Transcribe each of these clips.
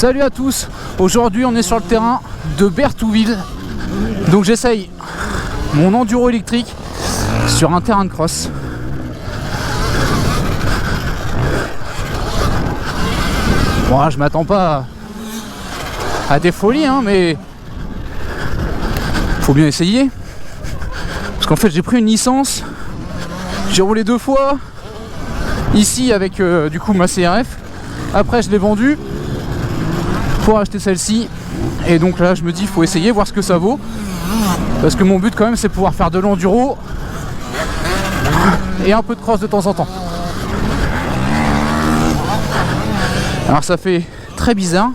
Salut à tous, aujourd'hui on est sur le terrain de Berthouville. Donc j'essaye mon enduro électrique sur un terrain de cross. Bon, je m'attends pas à des folies, hein, mais faut bien essayer. Parce qu'en fait j'ai pris une licence, j'ai roulé 2 fois ici avec du coup ma CRF. Après je l'ai vendue pour acheter celle-ci. Et donc là je me dis il faut essayer, voir ce que ça vaut. Parce que mon but quand même c'est pouvoir faire de l'enduro et un peu de cross de temps en temps. Alors ça fait très bizarre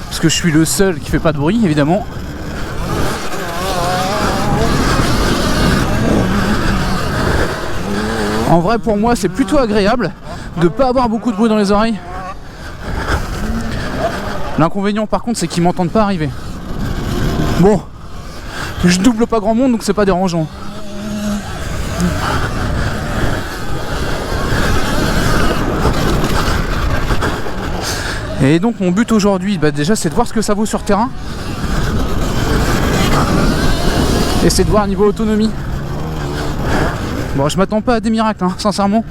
parce que je suis le seul qui fait pas de bruit évidemment. En vrai pour moi c'est plutôt agréable de pas avoir beaucoup de bruit dans les oreilles. L'inconvénient par contre c'est qu'ils m'entendent pas arriver. Bon, je double pas grand monde donc c'est pas dérangeant. Et donc mon but aujourd'hui, déjà c'est de voir ce que ça vaut sur terrain. Et c'est de voir niveau autonomie. Bon, je m'attends pas à des miracles, hein, sincèrement.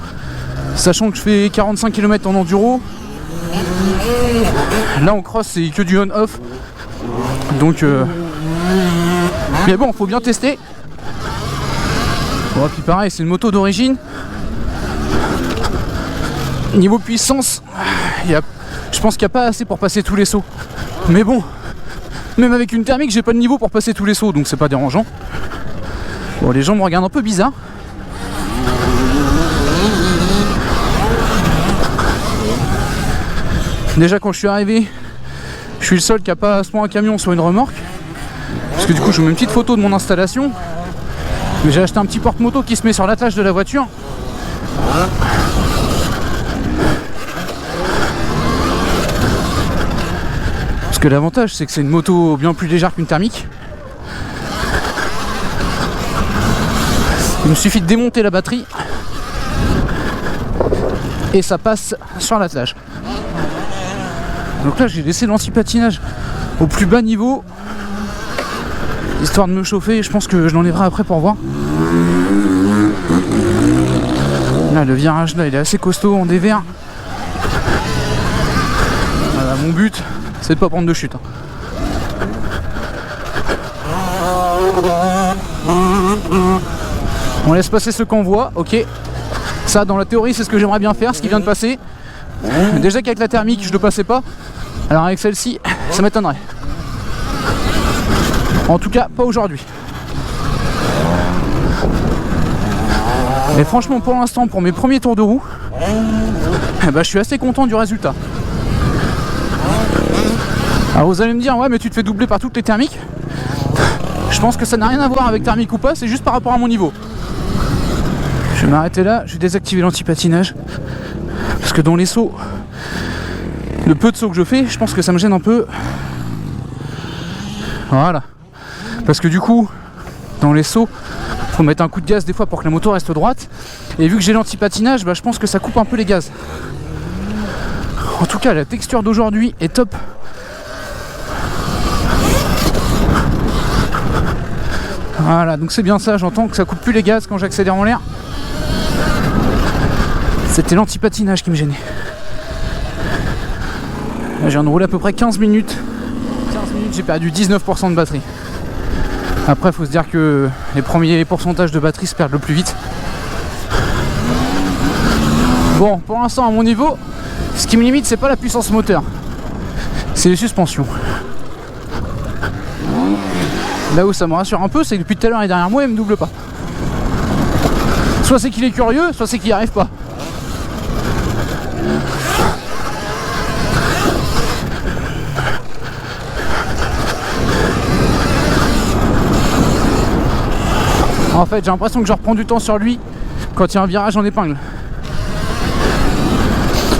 Sachant que je fais 45 km en enduro. Là en cross c'est que du on-off. Donc mais bon, faut bien tester. Bon, puis pareil, c'est une moto d'origine. Niveau puissance, je pense qu'il n'y a pas assez pour passer tous les sauts. Mais bon, même avec une thermique, j'ai pas de niveau pour passer tous les sauts, donc c'est pas dérangeant. Bon, les gens me regardent un peu bizarre. Déjà quand je suis arrivé, je suis le seul qui a pas soit un camion soit une remorque. Parce que du coup je mets une petite photo de mon installation. Mais j'ai acheté un petit porte-moto qui se met sur l'attelage de la voiture. Parce que l'avantage c'est que c'est une moto bien plus légère qu'une thermique. Il me suffit de démonter la batterie et ça passe sur l'attelage. Donc là j'ai laissé l'anti-patinage au plus bas niveau, histoire de me chauffer. Je pense que je l'enlèverai après pour voir. Là le virage là il est assez costaud en dévers. Voilà, mon but c'est de pas prendre de chute. On laisse passer ce qu'on voit, ok. Ça dans la théorie c'est ce que j'aimerais bien faire, ce qui vient de passer. Déjà qu'avec la thermique je ne le passais pas. Alors avec celle-ci, ça m'étonnerait. En tout cas, pas aujourd'hui. Et franchement, pour l'instant, pour mes premiers tours de roue, je suis assez content du résultat. Alors vous allez me dire, ouais, mais tu te fais doubler par toutes les thermiques. Je pense que ça n'a rien à voir avec thermique ou pas, c'est juste par rapport à mon niveau. Je vais m'arrêter là, je vais désactiver l'anti-patinage. Parce que dans les sauts, le peu de sauts que je fais, je pense que ça me gêne un peu. Voilà. Parce que du coup, dans les sauts, faut mettre un coup de gaz des fois pour que la moto reste droite. Et vu que j'ai l'anti-patinage, je pense que ça coupe un peu les gaz. En tout cas, la texture d'aujourd'hui est top. Voilà, donc c'est bien ça, j'entends que ça coupe plus les gaz quand j'accélère en l'air. C'était l'anti-patinage qui me gênait. Là, je viens de rouler à peu près 15 minutes. 15 minutes, j'ai perdu 19% de batterie. Après, il faut se dire que les premiers pourcentages de batterie se perdent le plus vite. Bon, pour l'instant, à mon niveau, ce qui me limite, c'est pas la puissance moteur. C'est les suspensions. Là où ça me rassure un peu, c'est que depuis tout à l'heure, il est derrière moi et il me double pas. Soit c'est qu'il est curieux, soit c'est qu'il n'y arrive pas. En fait j'ai l'impression que je reprends du temps sur lui quand il y a un virage en épingle.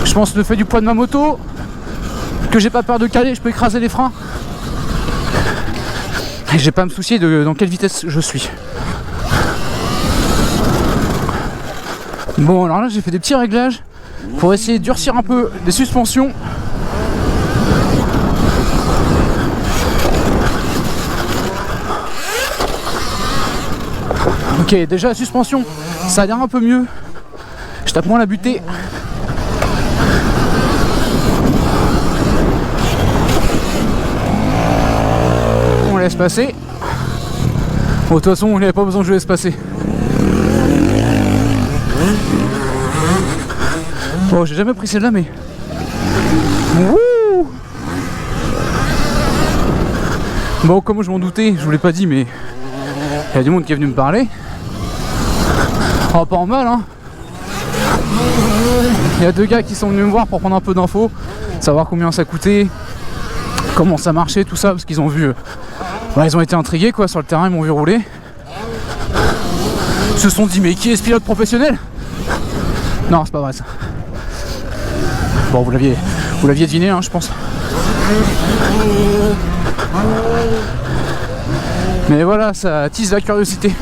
Je pense le fait du poids de ma moto, que j'ai pas peur de caler, je peux écraser les freins. Et j'ai pas à me soucier de dans quelle vitesse je suis. Bon alors là j'ai fait des petits réglages pour essayer de durcir un peu les suspensions. Ok, déjà la suspension, ça a l'air un peu mieux. Je tape moins la butée. On laisse passer. Bon, de toute façon, on n'avait pas besoin que je laisse passer. Bon, j'ai jamais pris celle-là, mais... Wouh! Bon, comme je m'en doutais, je vous l'ai pas dit, mais... Il y a du monde qui est venu me parler. Oh, pas en mal, hein. Il y a 2 gars qui sont venus me voir pour prendre un peu d'infos, savoir combien ça coûtait, comment ça marchait, tout ça, parce qu'ils ont vu... Ouais, ils ont été intrigués, quoi, sur le terrain, ils m'ont vu rouler. Ils se sont dit, mais qui est ce pilote professionnel? Non, c'est pas vrai, ça. Bon, vous l'aviez deviné, hein, je pense. Mais voilà, ça attise la curiosité.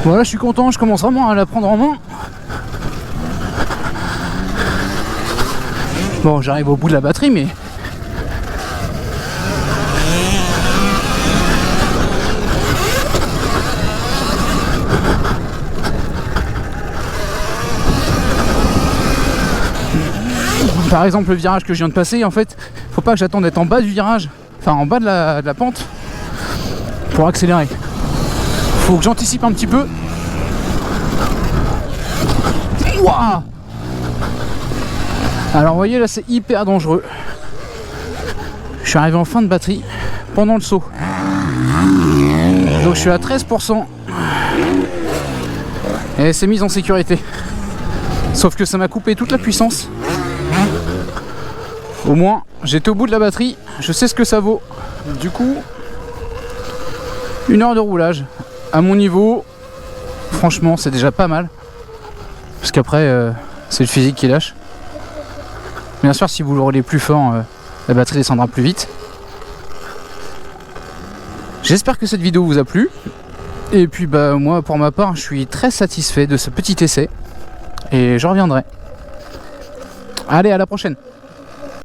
Voilà, je suis content, je commence vraiment à la prendre en main. Bon, j'arrive au bout de la batterie, mais... Par exemple, le virage que je viens de passer, en fait, faut pas que j'attende d'être en bas du virage, enfin en bas de la pente, pour accélérer. Faut que j'anticipe un petit peu. Ouah! Alors vous voyez là, c'est hyper dangereux. Je suis arrivé en fin de batterie pendant le saut. Donc je suis à 13%. Et c'est mis en sécurité. Sauf que ça m'a coupé toute la puissance. Au moins, j'étais au bout de la batterie, je sais ce que ça vaut. Du coup, 1 heure de roulage. À mon niveau, franchement, c'est déjà pas mal. Parce qu'après, c'est le physique qui lâche. Bien sûr, si vous le roulez plus fort, la batterie descendra plus vite. J'espère que cette vidéo vous a plu. Et puis, bah, moi, pour ma part, je suis très satisfait de ce petit essai. Et je reviendrai. Allez, à la prochaine!